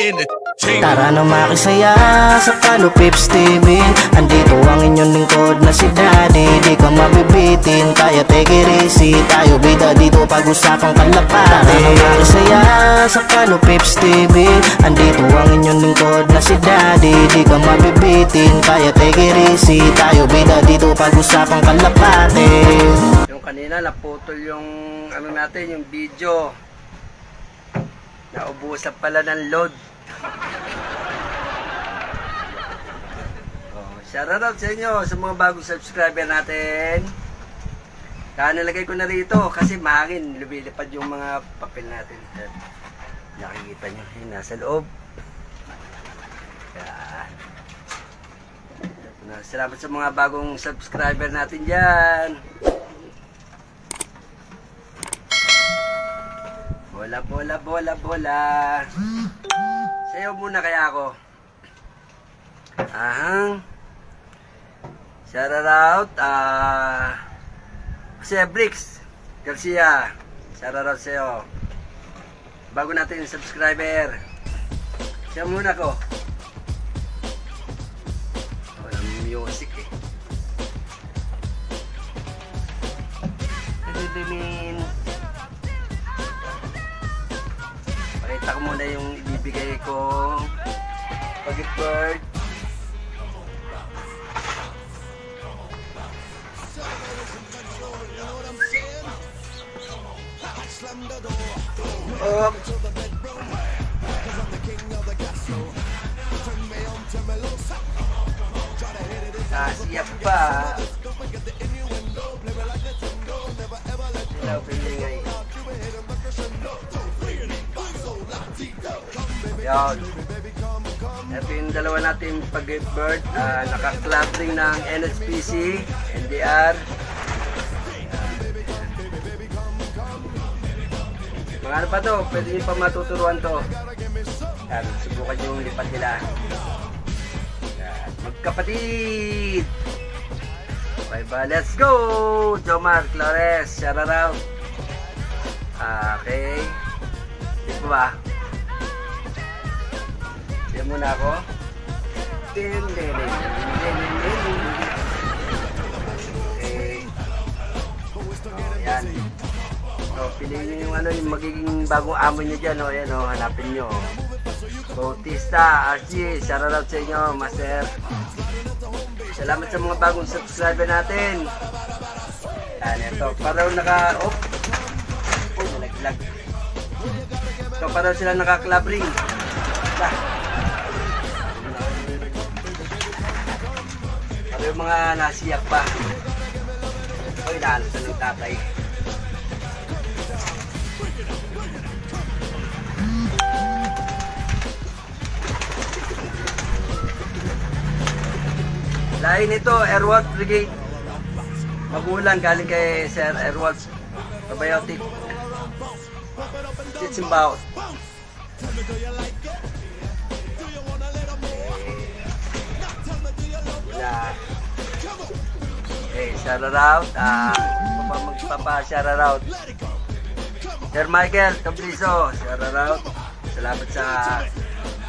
Entertainment. Tara na makisaya sa Kalupips TV. Andito ang inyong lingkod na si Daddy. Di ka mabibitin, kaya take it easy. Tayo bida dito pag-usapang kalapate. Tara na makisaya sa Kalupips TV. Andito ang inyong lingkod na si Daddy. Di ka mabibitin, kaya take it easy. Tayo bida dito pag-usapang kalapate. Yung kanina naputol yung ano natin, yung video. Naubusan pala ng load. Shoutout sa inyo sa mga bagong subscriber natin. Kaya nilagay ko na rito kasi mahangin, lumilipad yung mga papel natin. Nakikita nyo, yun, nasa loob. Yan. Salamat sa mga bagong subscriber natin dyan. Bola, bola, bola, bola. Sayo muna kaya ako. Ahang. Shoutout. Jose Bricks Garcia. Shoutout sa'yo. Bago natin yung subscriber. Sayo muna ko. Walang music eh. Nadidimin. Pakita ko muna yung ibibigay ko pag-bird. Oh. Siap pa. Hello, pinigay. Yan. Ito yung dalawa natin pag-bird. Naka-club ring ng NSPC, NDR. Mga ano pa to? Pwede nyo pa matuturuan to. Yan, subukan yung lipat nila. Yan. Magkapatid! Bye bye, let's go! Jomar Flores, shout out. Okay. Dito ba? Diyan muna ako. Okay. Oh, yan. So, piliin nyo yung ano, yung magiging bagong amo nyo dyan. O, yan o, hanapin nyo. Bautista, RG, shoutout sa inyo, Master. Salamat sa mga bagong subscriber natin. Yan, ito. Parang naka, oh, nalaglag. So, parang sila naka-club ring. Yung mga nasiyak pa. Oy, nalasa ng tatay. Lain ito, Airwalk Brigade. Magulang galing kay Sir Airwalk Probiotic. Sitsimbaw. Okay, shoutout. Magpapa-shoutout. Sir Michael Cabrizo, shoutout. Salamat sa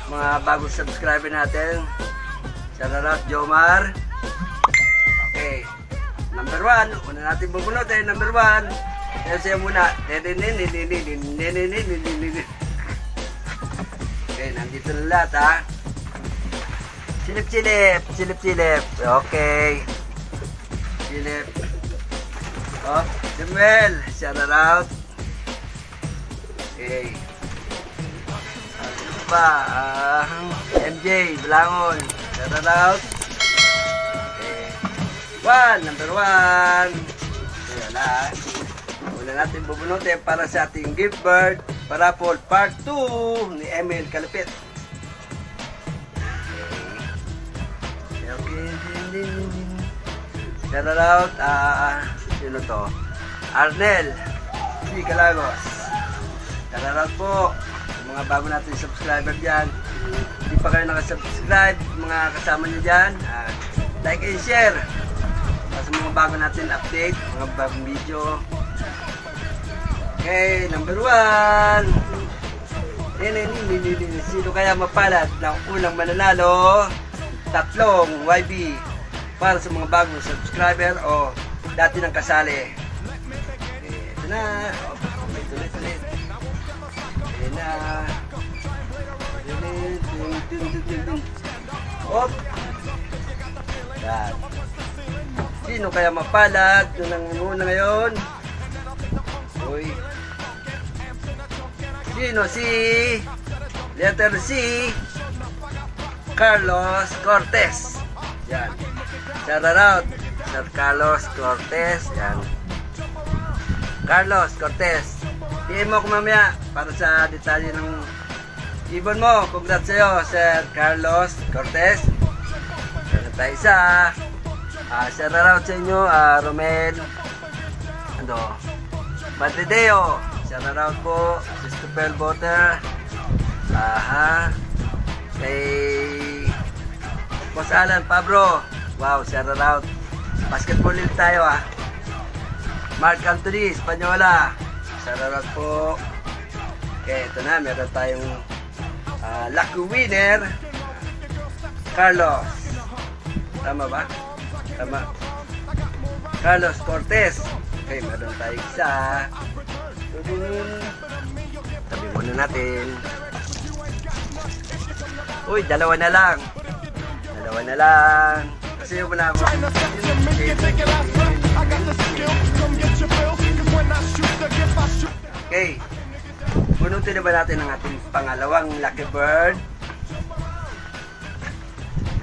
mga bagong subscriber natin. Shoutout, Jomar. Okay. Number 1. Una natin bubunutin. Number 1. Yan siya muna. Okay, nandito na lahat ha. Silip-silip. Silip-silip. Okay. Silip. Oh, Samuel. Shoutout. Okay. Ano pa? MJ. Belangon. Shoutout. Okay. Number 1. Ayan na. Una natin bubunutin para sa ating gift bird. Parapol part 2 ni Emil Kalupit. Okay. Shoutout. Sino to? Arnel. Si Calagos. Shoutout po. Mga bago natin subscriber dyan. Hindi pa kayo nakasubscribe, mga kasama nyo dyan, like and share sa mga bago natin update, mga bagong video. Okay, number 1. Sino kaya mapalad ng unang mananalo? 3 YB para sa mga bagong subscriber o dati nang kasali. Ito na. Tulit. Ito na. Op. Yan. Sino kaya mapalad ng muna ngayon? Uy. Sino si letter C, Carlos Cortez. Yan. Shout out Sir Carlos Cortez. Yan. Carlos Cortez. PM mo ko mamaya para sa detalye ng ibon mo. Congrats sa'yo, Sir Carlos Cortez. Yan tayo isa. Shout out sa inyo, Romel Madrideo. Shout out po, Christopher Botter. Kay Boss Alan Pablo. Wow, shout out. Basketball ulit tayo Mark Anthony, Espanyola. Shout out po. Okay, ito na, meron tayong lucky winner, Carlos. Tama ba? Tama. Carlos Cortez. Okay, meron tayong isa. Tabi muna natin. Uy, dalawa na lang. Kasi yung muna ako. Okay. Bunutin na ba natin ang ating pangalawang lucky bird?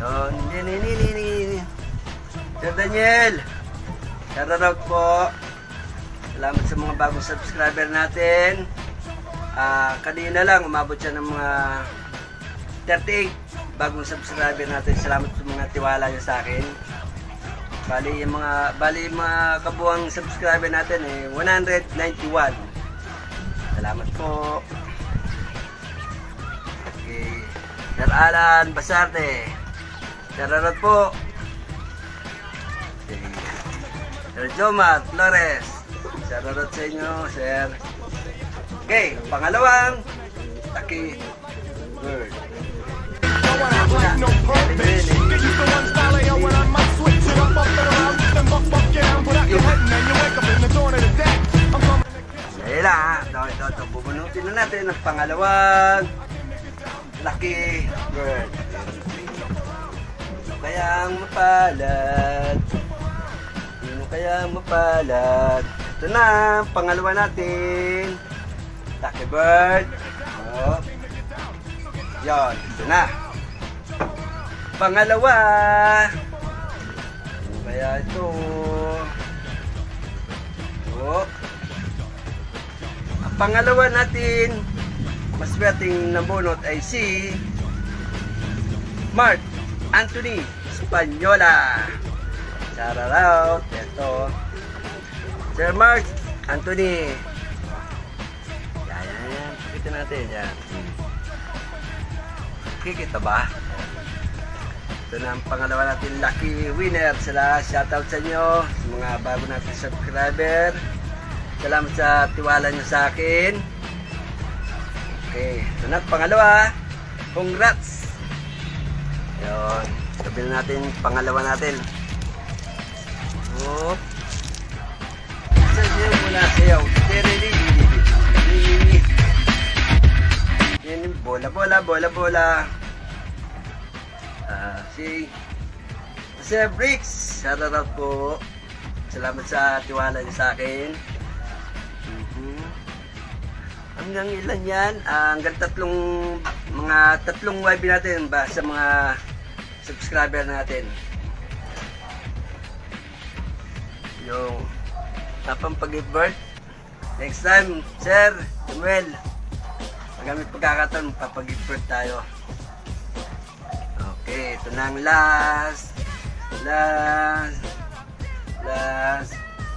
Yun. Sir Daniel. Shoutout po. Salamat sa mga bagong subscriber natin. Kanina lang umabot siya ng mga 38 bagong subscriber natin. Salamat sa mga tiwala niyo sa akin. Bali yung mga kabuang subscriber natin 191. Salamat po. Okay. Sir Alan Basarte. Shoutout po. Okay. Sir Jomar Flores. Shoutout sa inyo, sir. Okay, pangalawang lucky bird. Ito, bubunutin na natin ang pangalawang lucky bird. Sino kayang mapalad? Ito na, pangalawa natin. Lucky bird. Yan, ito na. Pangalawa. Ano kaya ito? Ang pangalawa natin, maswerteng nabunot ay si Mark Anthony Espanyola. Shout out. Ito. Sir Mark Anthony. Yan. Pakita natin. Yan. Kikita ba? Ito na ang pangalawa natin lucky winner. Shoutout sa inyo, sa mga bago natin subscriber. Salamat sa tiwala nyo sa akin. Okay, ito na pangalawa. Congrats! Yun, sabihin natin pangalawa natin. Sasayaw muna, sayaw. Bola. Si Sir Bricks, shoutout po. Salamat sa tiwala niyo sa akin. Hanggang ilan yan? Hanggang tatlong YB natin ba sa mga subscriber natin. Yung tapang pag-give birth. Next time, Sir Samuel, magamit pagkakataon, papag-give birth tayo. Okay, ito na ang last.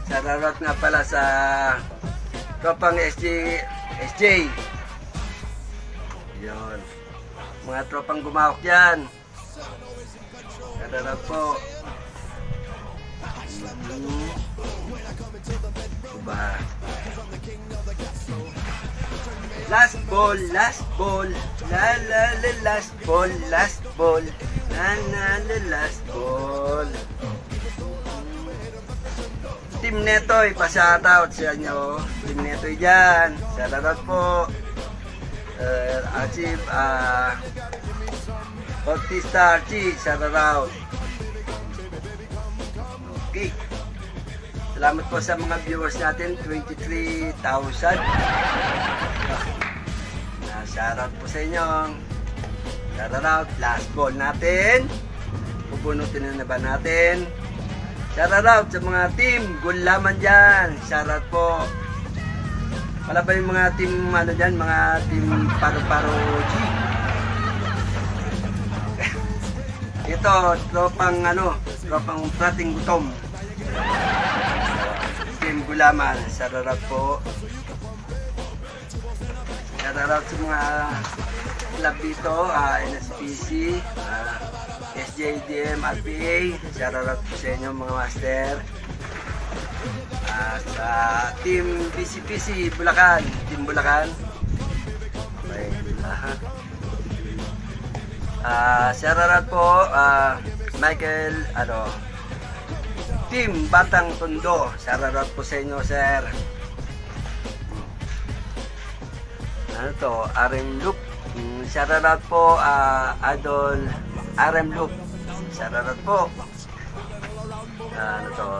Shoutout nga pala sa tropang SJ. Yun. Mga tropang gumahok yan. Shoutout po. Diba? Last ball, last ball. La la la, last ball, last ball. La la la, last ball. Team Netoy, pa-shoutout sa inyo. Team Netoy dyan. Shoutout po. Archie, Bautista Archie, shoutout. Okay. Salamat po sa mga viewers natin, 23,000. Shoutout po sa inyo. Shoutout, last ball natin. Pupunutin na ba natin? Shoutout sa mga team Gulaman dyan. Shoutout po. Wala ba yung mga team ano dyan, mga team Paro-Paro G? Ito, tropang prating gutom. Team Gulaman, shoutout po. Shoutout sa mga club dito, NSPC, SJDM, RPA. Shoutout po sa inyo mga master. Sa Team PCPC Bulacan, Team Bulacan. Okay, shoutout po Michael, Team Batang Tondo. Shoutout po sa inyo, sir. Ano to? RM Loop. Shoutout po Idol RM Loop. Shoutout po. Ano to?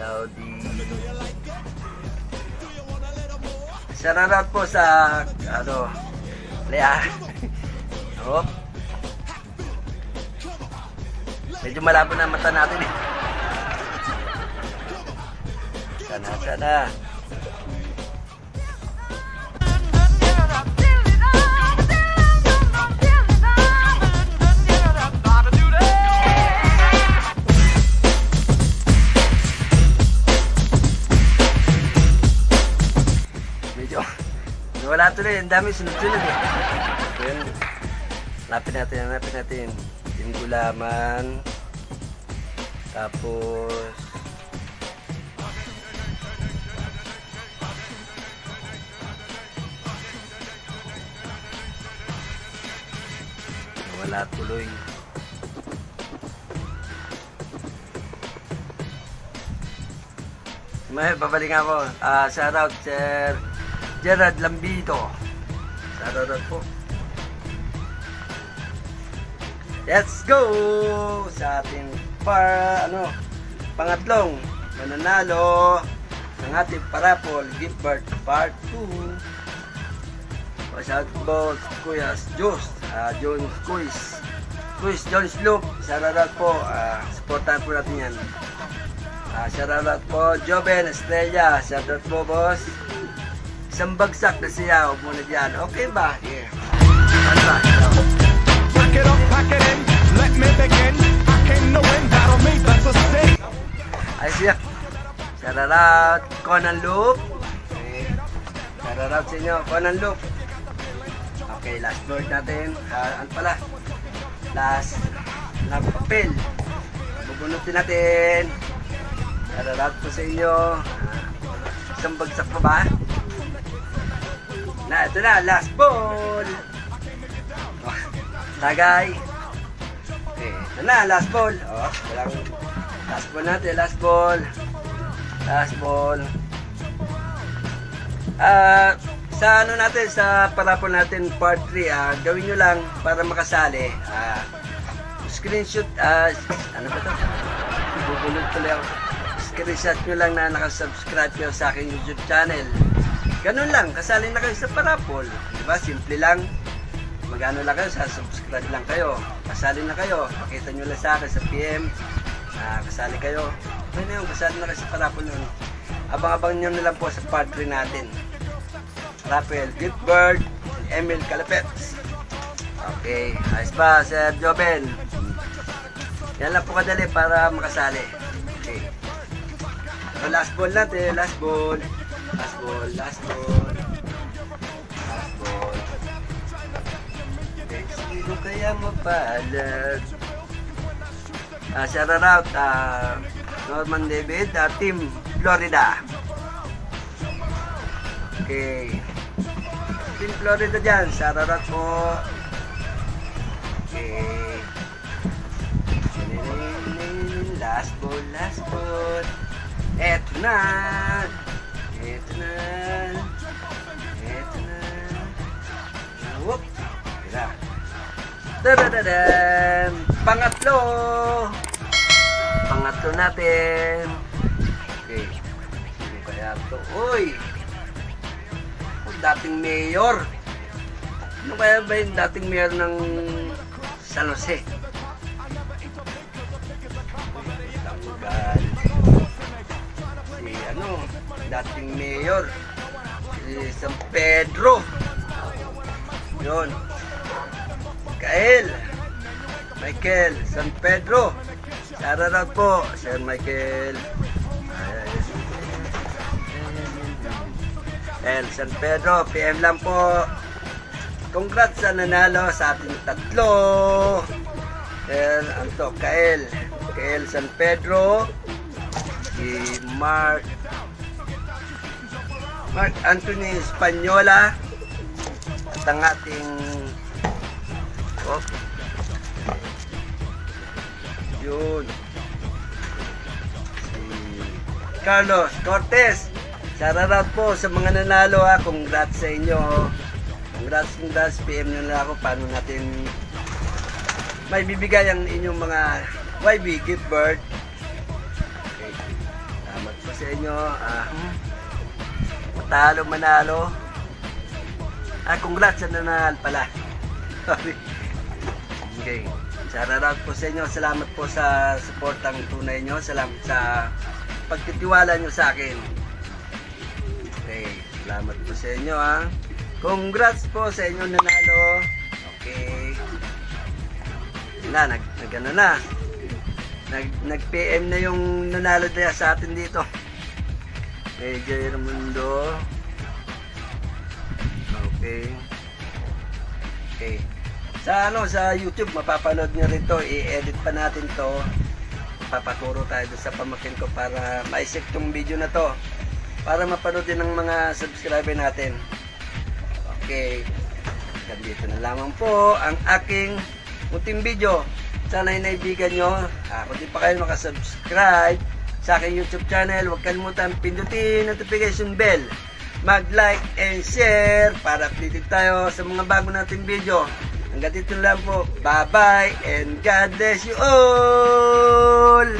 Saudi. Shoutout po sa Lea. Oh. Medyo malabo na mata natin eh. Sana. Wala tuloy, ang dami sunod-sunod eh. Then, hanapin natin. Yung Gulaman. Tapos, wala tuloy. May babalik ako. Shoutout, Sir Gerard Lambito. Shoutout po. Let's go sa ating pangatlong mananalo ng ating parapol gift card part 2. Shoutout po Kuya Jones, Jones Loop. Shoutout po. Supportan po natin yan. Shoutout po Joven Estrella. Shoutout po, boss. Isang bagsak na siya, huwag muna dyan. Okay ba? Yeah. Ano ba? Pack it in, let me begin. I came to win, battle me, that's a sin. Ay siya. Shoutout, Conan Loop. Okay. Shoutout sa inyo, Conan Loop. Okay, last board natin. Ano pala? Last na papel. Bubunutin natin. Shoutout po sa inyo. Isang bagsak pa ba? Ito na, last ball. Tagay. Okay, ito na, last ball. Last ball natin, last ball. Sa natin, sa parapol natin part 3, gawin nyo lang para makasali. Screenshot, ano ba ito? Bubulog tuloy ako. Screenshot nyo lang na nakasubscribe nyo sa aking YouTube channel. Ganun lang, kasali na kayo sa parapol. Diba? Simple lang. Magano lang kayo, subscribe lang kayo. Kasali na kayo. Pakita nyo lang sa akin sa PM. Kasali kayo. Okay na yun, kasali na kayo sa parapol nun. Abang-abang nyo na lang po sa part 3 natin. Rafael Giftbird, Emil Calapets. Okay, ayos ba, Sir Joven? Yan lang po kadali para makasali. Okay. So, last ball natin, last ball. Sino kaya mapalad? Shoutout Norman David, Team Florida. Okay. Team Florida dyan. Shoutout po. Okay. Last ball, last ball. Eto na. Eto na. Eto na. Whoop. Tira. Tadadadan. Pangatlo. Pangatlo natin. Okay. Ano kaya ito? Uy! Ang dating mayor. Ano kaya ba yung dating mayor ng San Jose? Tanggal. Si ano, dating mayor. Si San Pedro. Yun. Michael San Pedro. Shoutout po, Sir Michael. And San Pedro, PM lang po. Congrats sa nanalo sa ating tatlo. And anto, Kael San Pedro. Si Mark Anthony Espanyola. At ang ating yun. Si Carlos Cortez. Shoutout po sa mga nanalo ha. Congrats sa inyo. Congrats. PM nyo na ako paano natin may bibigay ang inyong mga YB gift bird. Okay. Salamat po sa inyo. Manalo. Congrats sa nanalo pala. Sorry. Okay. Shoutout po sa inyo. Salamat po sa support ang tunay nyo. Salamat sa pagtitiwala nyo sa akin. Okay. Salamat po sa inyo ha. Congrats po sa inyo nanalo. Okay. Nag-ano na. Nag-PM na yung nanalo na sa atin dito. Major Mundo. Okay. Okay. Sa YouTube mapapanood niyo rin to, i-edit pa natin to. Papaturo tayo sa pamakin ko para ma-save tong video na to para mapanood din ng mga subscriber natin. Okay. Dito na lamang po ang aking munting video. Sana inaibigan nyo. Kung di pa kayo makasubscribe sa aking YouTube channel, huwag kalimutan pindutin notification bell, mag-like and share para updated tayo sa mga bago nating video. Hanggang dito lang po. Bye-bye and God bless you all!